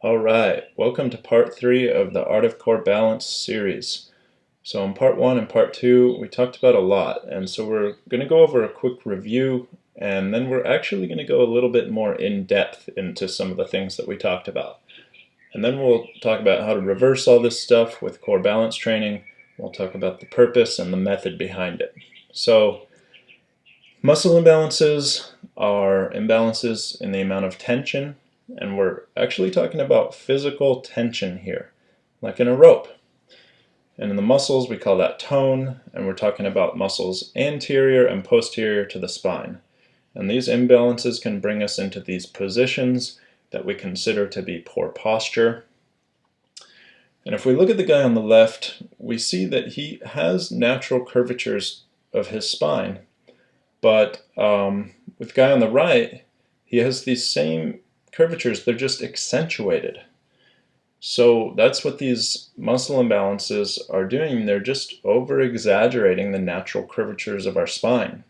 All right, welcome to part 3 of the Art of Core Balance series. So in part 1 and part 2 we talked about a lot, and so we're going to go over a quick review, and then we're actually going to go a little bit more in depth into some of the things that we talked about. And then we'll talk about how to reverse all this stuff with core balance training. We'll talk about the purpose and the method behind it. So muscle imbalances are imbalances in the amount of tension, and we're actually talking about physical tension here, like in a rope. And in the muscles, we call that tone, and we're talking about muscles anterior and posterior to the spine. And these imbalances can bring us into these positions that we consider to be poor posture. And if we look at the guy on the left, we see that he has natural curvatures of his spine. But with the guy on the right, he has these same curvatures, they're just accentuated. So that's what these muscle imbalances are doing. They're just over-exaggerating the natural curvatures of our spine.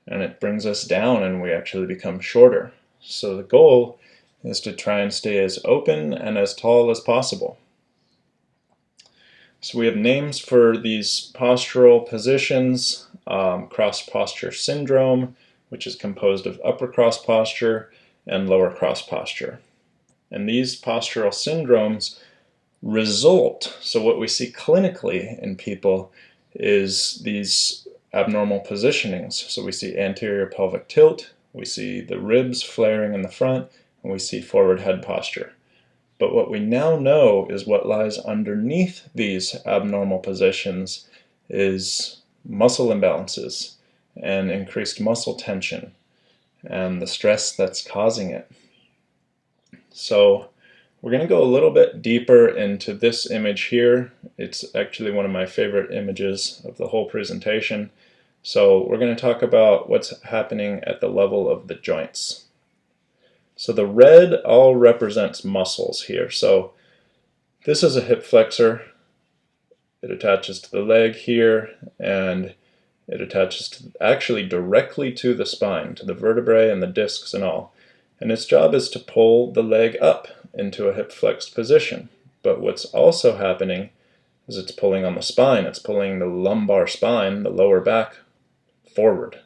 And it brings us down and we actually become shorter. So the goal is to try and stay as open and as tall as possible. So we have names for these postural positions. Cross posture syndrome, which is composed of upper cross posture and lower cross posture. And these postural syndromes result, so what we see clinically in people is these abnormal positionings. So we see anterior pelvic tilt, we see the ribs flaring in the front, and we see forward head posture. But what we now know is what lies underneath these abnormal positions is muscle imbalances and increased muscle tension and the stress that's causing it. So we're going to go a little bit deeper into this image here. It's actually one of my favorite images of the whole presentation. So we're going to talk about what's happening at the level of the joints. So the red all represents muscles here. So this is a hip flexor. It attaches to the leg here, and it attaches actually directly to the spine, to the vertebrae and the discs and all. And its job is to pull the leg up into a hip flexed position. But what's also happening is it's pulling on the spine. It's pulling the lumbar spine, the lower back, forward.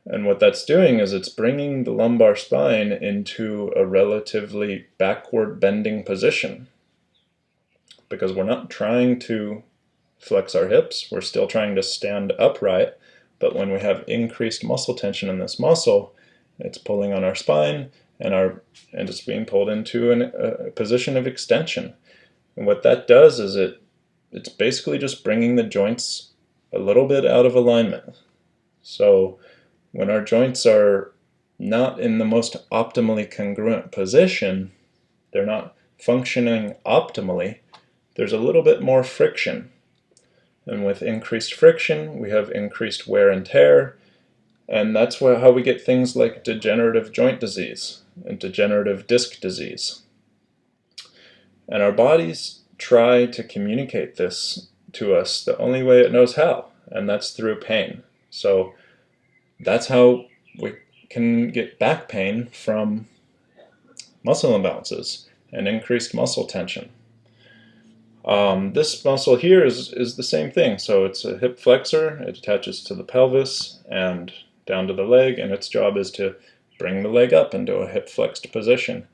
And what that's doing is it's bringing the lumbar spine into a relatively backward bending position. Because we're not trying to flex our hips, we're still trying to stand upright, but when we have increased muscle tension in this muscle, it's pulling on our spine and it's being pulled into a position of extension. And what that does is it's basically just bringing the joints a little bit out of alignment. So when our joints are not in the most optimally congruent position, they're not functioning optimally, there's a little bit more friction. And with increased friction, we have increased wear and tear, and that's how we get things like degenerative joint disease and degenerative disc disease. And our bodies try to communicate this to us the only way it knows how, and that's through pain. So that's how we can get back pain from muscle imbalances and increased muscle tension. This muscle here is the same thing. So it's a hip flexor. It attaches to the pelvis and down to the leg, and its job is to bring the leg up into a hip flexed position.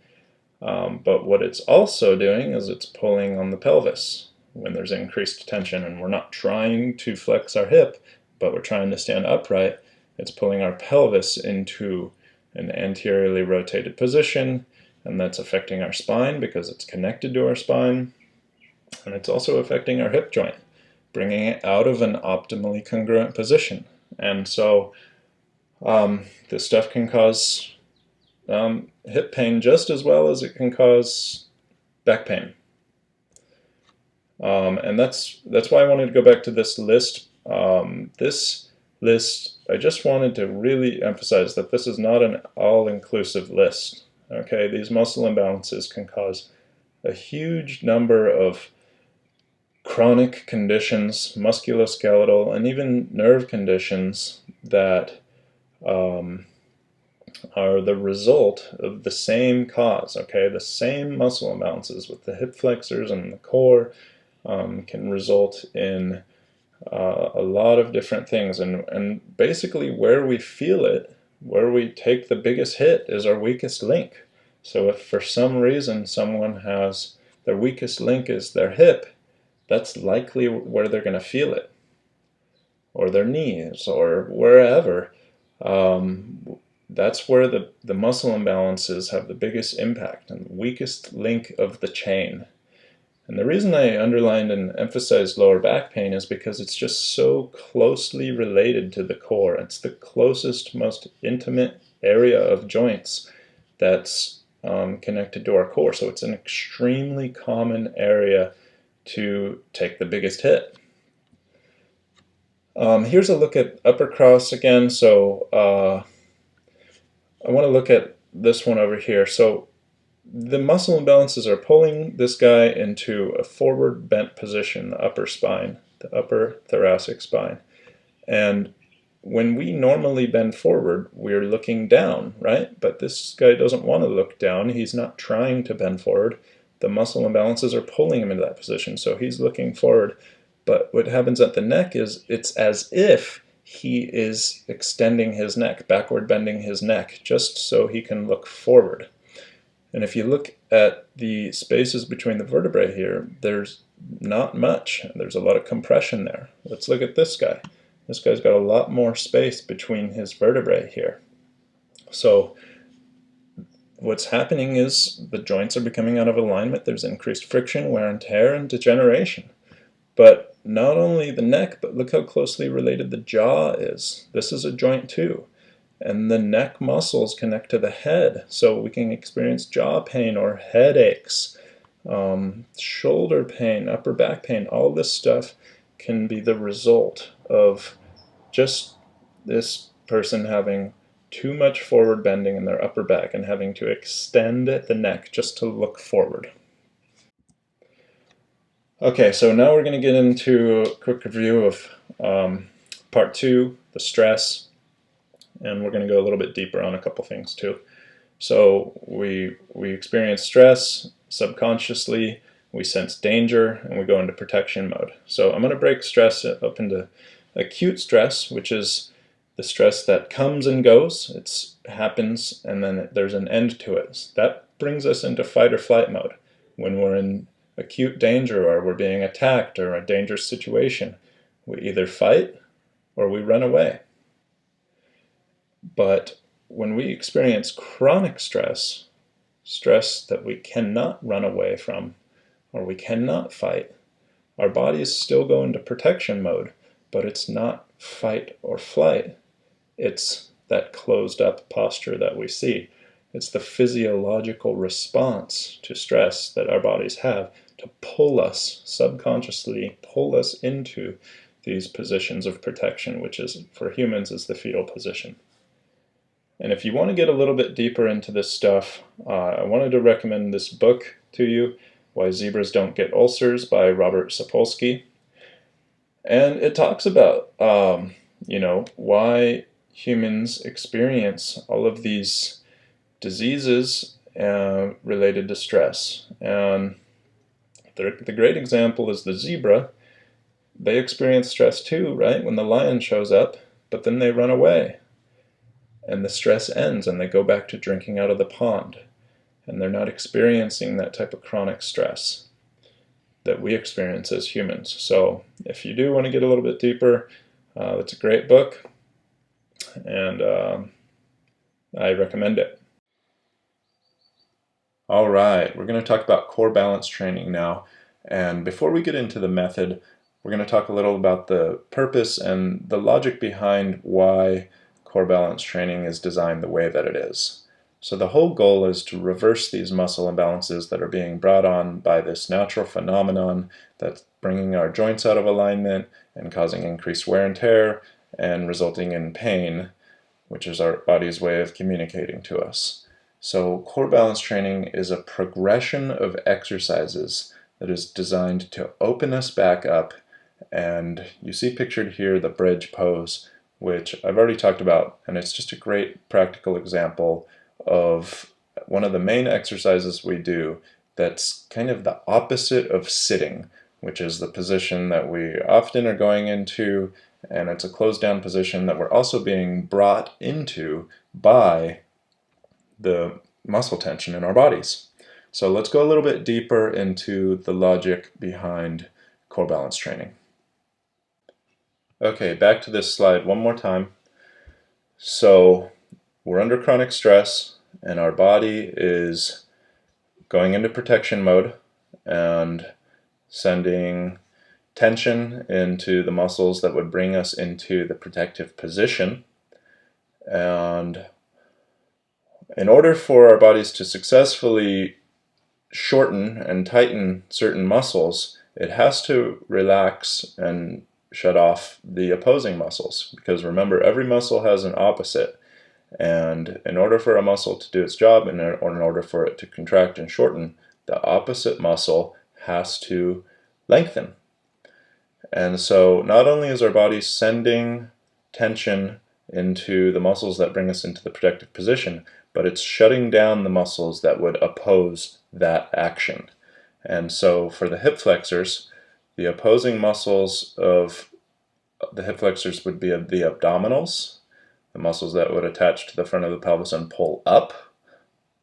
But what it's also doing is it's pulling on the pelvis when there's increased tension, and we're not trying to flex our hip, but we're trying to stand upright. It's pulling our pelvis into an anteriorly rotated position, and that's affecting our spine because it's connected to our spine. And it's also affecting our hip joint, bringing it out of an optimally congruent position. And so this stuff can cause hip pain just as well as it can cause back pain. And that's why I wanted to go back to this list. This list, I just wanted to really emphasize that this is not an all-inclusive list. Okay, these muscle imbalances can cause a huge number of chronic conditions, musculoskeletal, and even nerve conditions that are the result of the same cause, okay? The same muscle imbalances with the hip flexors and the core can result in a lot of different things. And basically where we feel it, where we take the biggest hit, is our weakest link. So if for some reason someone has, their weakest link is their hip, that's likely where they're going to feel it, or their knees, or wherever. That's where the muscle imbalances have the biggest impact, and the weakest link of the chain. And the reason I underlined and emphasized lower back pain is because it's just so closely related to the core. It's the closest, most intimate area of joints that's connected to our core. So it's an extremely common area to take the biggest hit. Here's a look at upper cross again. So I want to look at this one over here. So the muscle imbalances are pulling this guy into a forward bent position, the upper spine, the upper thoracic spine. And when we normally bend forward, we're looking down, right? But this guy doesn't want to look down. He's not trying to bend forward. The muscle imbalances are pulling him into that position, so he's looking forward. But what happens at the neck is it's as if he is extending his neck, backward bending his neck, just so he can look forward. And if you look at the spaces between the vertebrae here, there's not much. There's a lot of compression there. Let's look at this guy. This guy's got a lot more space between his vertebrae here. So what's happening is the joints are becoming out of alignment. There's increased friction, wear and tear, and degeneration. But not only the neck, but look how closely related the jaw is. This is a joint too. And the neck muscles connect to the head, so we can experience jaw pain or headaches, shoulder pain, upper back pain. All this stuff can be the result of just this person having too much forward bending in their upper back and having to extend the neck just to look forward. Okay, so now we're going to get into a quick review of part 2, the stress. And we're going to go a little bit deeper on a couple things too. So we experience stress subconsciously, we sense danger, and we go into protection mode. So I'm going to break stress up into acute stress, which is the stress that comes and goes. It happens, and then there's an end to it. That brings us into fight or flight mode. When we're in acute danger, or we're being attacked, or a dangerous situation, we either fight or we run away. But when we experience chronic stress, stress that we cannot run away from or we cannot fight, our bodies still go into protection mode, but it's not fight or flight. It's that closed up posture that we see. It's the physiological response to stress that our bodies have to pull us, subconsciously pull us into these positions of protection, which is, for humans, is the fetal position. And if you want to get a little bit deeper into this stuff, I wanted to recommend this book to you, Why Zebras Don't Get Ulcers by Robert Sapolsky. And it talks about, why humans experience all of these diseases related to stress. And the great example is the zebra. They experience stress too, right? When the lion shows up, but then they run away. And the stress ends and they go back to drinking out of the pond. And they're not experiencing that type of chronic stress that we experience as humans. So if you do want to get a little bit deeper, it's a great book, and I recommend it. All right, we're going to talk about core balance training now. And before we get into the method, we're going to talk a little about the purpose and the logic behind why core balance training is designed the way that it is. So the whole goal is to reverse these muscle imbalances that are being brought on by this natural phenomenon that's bringing our joints out of alignment and causing increased wear and tear and resulting in pain, which is our body's way of communicating to us. So core balance training is a progression of exercises that is designed to open us back up. And you see pictured here the bridge pose, which I've already talked about, and it's just a great practical example of one of the main exercises we do that's kind of the opposite of sitting, which is the position that we often are going into, and it's a closed down position that we're also being brought into by the muscle tension in our bodies. So let's go a little bit deeper into the logic behind core balance training. Okay, back to this slide one more time. So we're under chronic stress and our body is going into protection mode and sending tension into the muscles that would bring us into the protective position. And in order for our bodies to successfully shorten and tighten certain muscles, it has to relax and shut off the opposing muscles, because remember, every muscle has an opposite, and in order for a muscle to do its job, and in order for it to contract and shorten, the opposite muscle has to lengthen. And so not only is our body sending tension into the muscles that bring us into the protective position, but it's shutting down the muscles that would oppose that action. And so for the hip flexors, the opposing muscles of the hip flexors would be the abdominals, the muscles that would attach to the front of the pelvis and pull up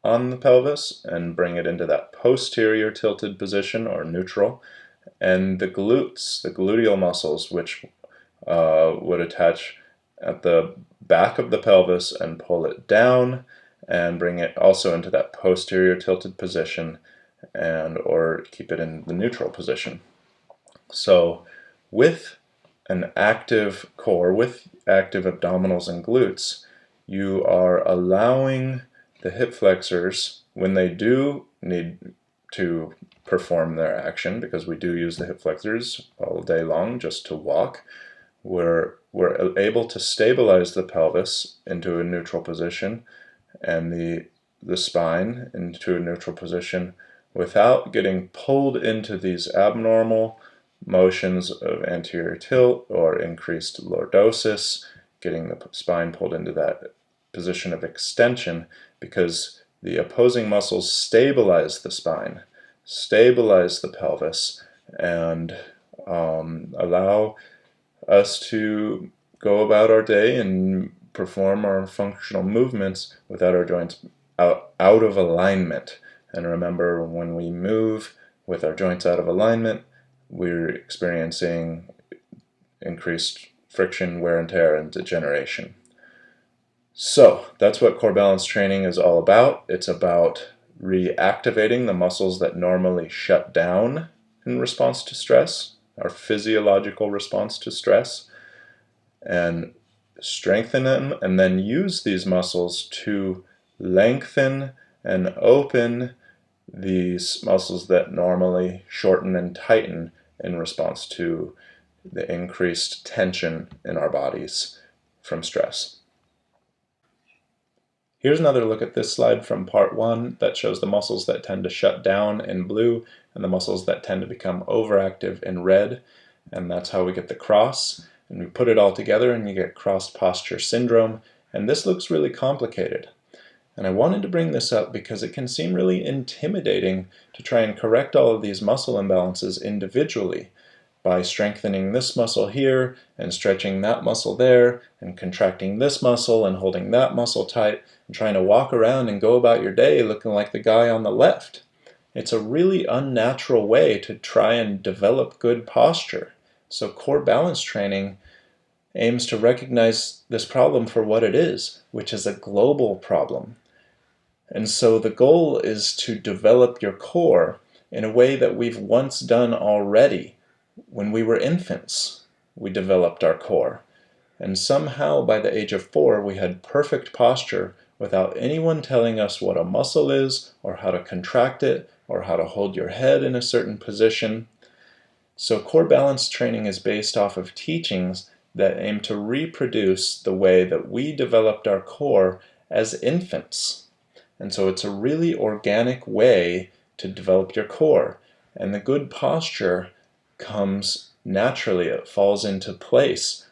on the pelvis and bring it into that posterior tilted position or neutral, and the glutes, the gluteal muscles, which would attach at the back of the pelvis and pull it down and bring it also into that posterior tilted position, and or keep it in the neutral position. So with an active core, with active abdominals and glutes, you are allowing the hip flexors, when they do need to perform their action, because we do use the hip flexors all day long just to walk, we're able to stabilize the pelvis into a neutral position and the spine into a neutral position without getting pulled into these abnormal motions of anterior tilt or increased lordosis, getting the spine pulled into that position of extension, because the opposing muscles stabilize the spine, stabilize the pelvis, and allow us to go about our day and perform our functional movements without our joints out of alignment. And remember, when we move with our joints out of alignment, we're experiencing increased friction, wear and tear, and degeneration. So that's what core balance training is all about. It's about reactivating the muscles that normally shut down in response to stress, our physiological response to stress, and strengthen them, and then use these muscles to lengthen and open these muscles that normally shorten and tighten in response to the increased tension in our bodies from stress. Here's another look at this slide from part 1 that shows the muscles that tend to shut down in blue and the muscles that tend to become overactive in red, and that's how we get the cross. And we put it all together and you get cross posture syndrome, and this looks really complicated. And I wanted to bring this up because it can seem really intimidating to try and correct all of these muscle imbalances individually by strengthening this muscle here and stretching that muscle there and contracting this muscle and holding that muscle tight and trying to walk around and go about your day looking like the guy on the left. It's a really unnatural way to try and develop good posture. So core balance training aims to recognize this problem for what it is, which is a global problem. And so the goal is to develop your core in a way that we've once done already. When we were infants, we developed our core. And somehow by the age of 4, we had perfect posture without anyone telling us what a muscle is, or how to contract it, or how to hold your head in a certain position. So core balance training is based off of teachings that aim to reproduce the way that we developed our core as infants. And so it's a really organic way to develop your core. And the good posture comes naturally, it falls into place.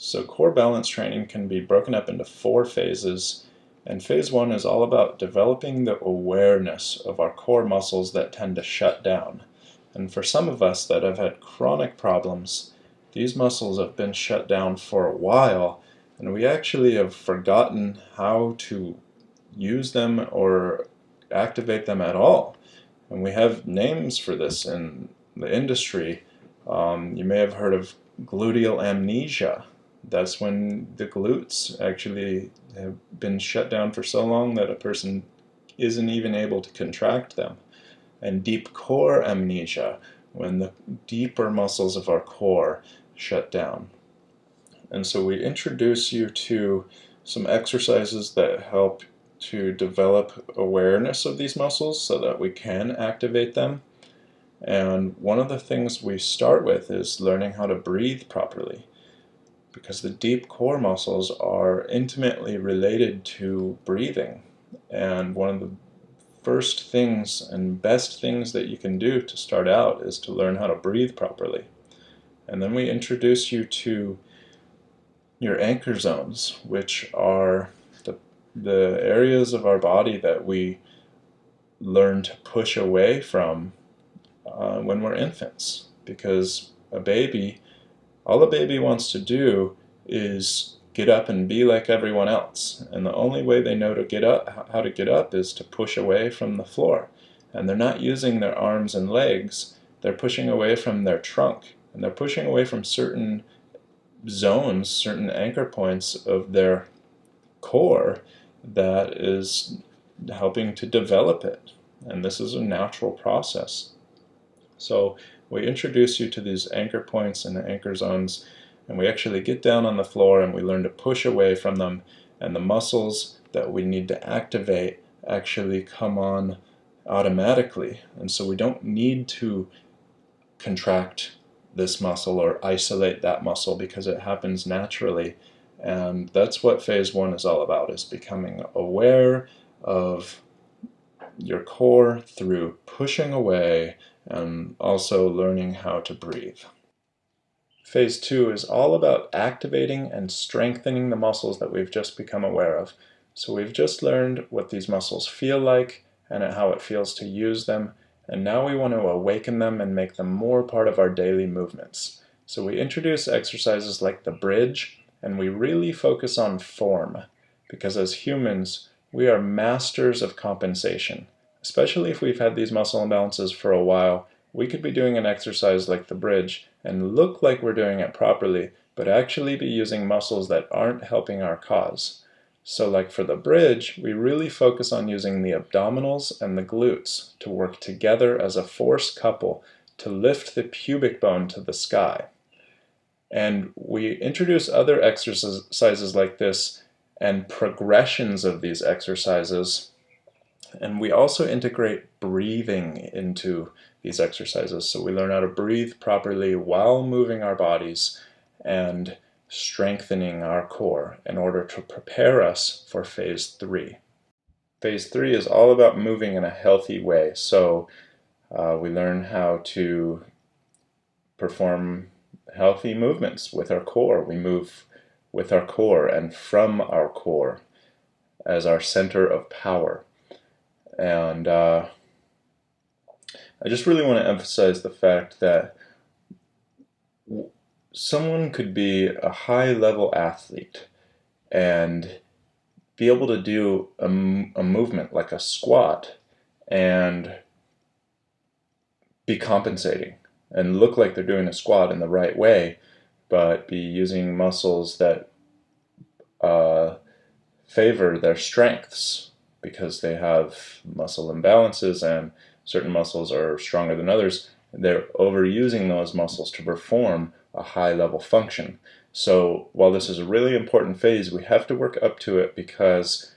So core balance training can be broken up into 4 phases, and phase 1 is all about developing the awareness of our core muscles that tend to shut down. And for some of us that have had chronic problems, these muscles have been shut down for a while, and we actually have forgotten how to use them or activate them at all. And we have names for this in the industry. You may have heard of gluteal amnesia. That's when the glutes actually have been shut down for so long that a person isn't even able to contract them. And deep core amnesia, when the deeper muscles of our core shut down. And so we introduce you to some exercises that help to develop awareness of these muscles so that we can activate them. And one of the things we start with is learning how to breathe properly, because the deep core muscles are intimately related to breathing. And one of the first things and best things that you can do to start out is to learn how to breathe properly. And then we introduce you to your anchor zones, which are the areas of our body that we learn to push away from when we're infants. Because all a baby wants to do is get up and be like everyone else. And the only way they know how to get up is to push away from the floor. And they're not using their arms and legs, they're pushing away from their trunk. And they're pushing away from certain zones, certain anchor points of their core that is helping to develop it. And this is a natural process. So we introduce you to these anchor points and the anchor zones, and we actually get down on the floor and we learn to push away from them, and the muscles that we need to activate actually come on automatically. And so we don't need to contract this muscle or isolate that muscle because it happens naturally. And that's what phase 1 is all about, is becoming aware of your core through pushing away and also learning how to breathe. Phase 2 is all about activating and strengthening the muscles that we've just become aware of. So we've just learned what these muscles feel like and how it feels to use them, and now we want to awaken them and make them more part of our daily movements. So we introduce exercises like the bridge, and we really focus on form, because as humans, we are masters of compensation. Especially if we've had these muscle imbalances for a while, we could be doing an exercise like the bridge and look like we're doing it properly, but actually be using muscles that aren't helping our cause. So like for the bridge, we really focus on using the abdominals and the glutes to work together as a force couple to lift the pubic bone to the sky. And we introduce other exercises like this and progressions of these exercises, and we also integrate breathing into these exercises. So we learn how to breathe properly while moving our bodies and strengthening our core in order to prepare us for phase 3. Phase 3 is all about moving in a healthy way. So we learn how to perform healthy movements with our core. We move with our core and from our core as our center of power. And I just really want to emphasize the fact that someone could be a high-level athlete and be able to do a movement like a squat and be compensating and look like they're doing a squat in the right way, but be using muscles that favor their strengths because they have muscle imbalances and certain muscles are stronger than others. They're overusing those muscles to perform a high-level function. So while this is a really important phase, we have to work up to it because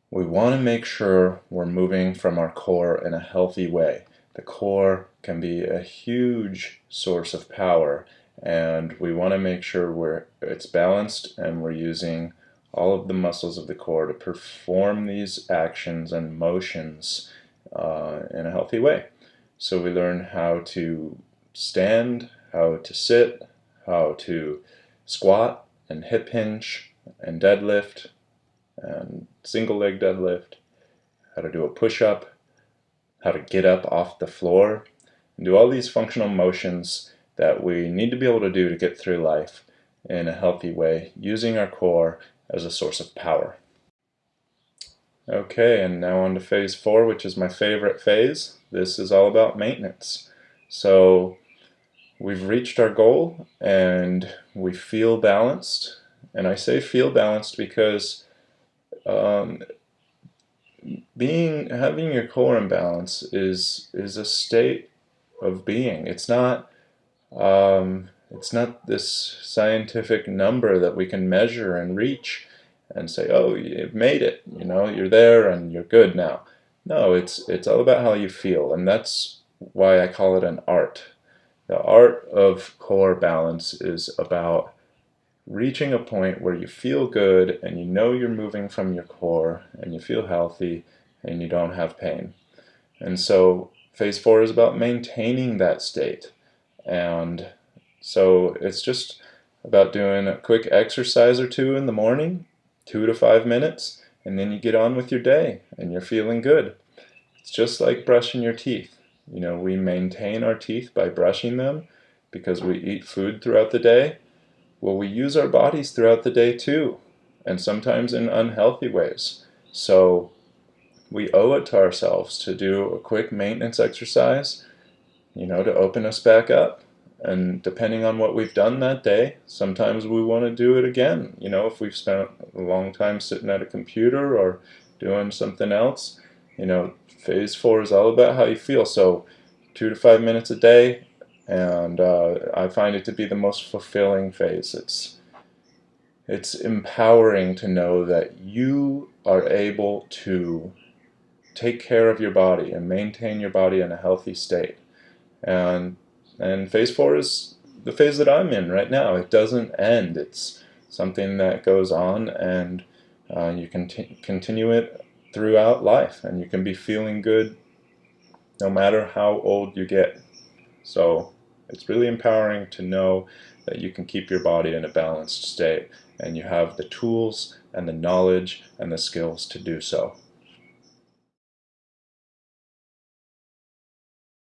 we want to make sure we're moving from our core in a healthy way. The core can be a huge source of power, and we want to make sure it's balanced and we're using all of the muscles of the core to perform these actions and motions in a healthy way. So we learn how to stand, how to sit, how to squat, and hip hinge and deadlift and single leg deadlift, how to do a push-up, how to get up off the floor, and do all these functional motions that we need to be able to do to get through life in a healthy way, using our core as a source of power. Okay, and now on to phase 4, which is my favorite phase. This is all about maintenance. So we've reached our goal and we feel balanced. And I say feel balanced because having your core in balance is a state of being. It's not this scientific number that we can measure and reach and say, oh, you've made it, you're there and you're good now. No, it's all about how you feel, and that's why I call it an art. The art of core balance is about reaching a point where you feel good and you know you're moving from your core and you feel healthy and you don't have pain. And so phase 4 is about maintaining that state. And so it's just about doing a quick exercise or two in the morning, 2 to 5 minutes, and then you get on with your day and you're feeling good. It's just like brushing your teeth. We maintain our teeth by brushing them because we eat food throughout the day. Well, we use our bodies throughout the day too, and sometimes in unhealthy ways. So we owe it to ourselves to do a quick maintenance exercise, to open us back up. And depending on what we've done that day, sometimes we want to do it again. If we've spent a long time sitting at a computer or doing something else, phase 4 is all about how you feel. So 2 to 5 minutes a day, and I find it to be the most fulfilling phase. It's empowering to know that you are able to take care of your body and maintain your body in a healthy state. And phase 4 is the phase that I'm in right now. It doesn't end. It's something that goes on, and you can continue it throughout life, and you can be feeling good no matter how old you get. So it's really empowering to know that you can keep your body in a balanced state, and you have the tools and the knowledge and the skills to do so.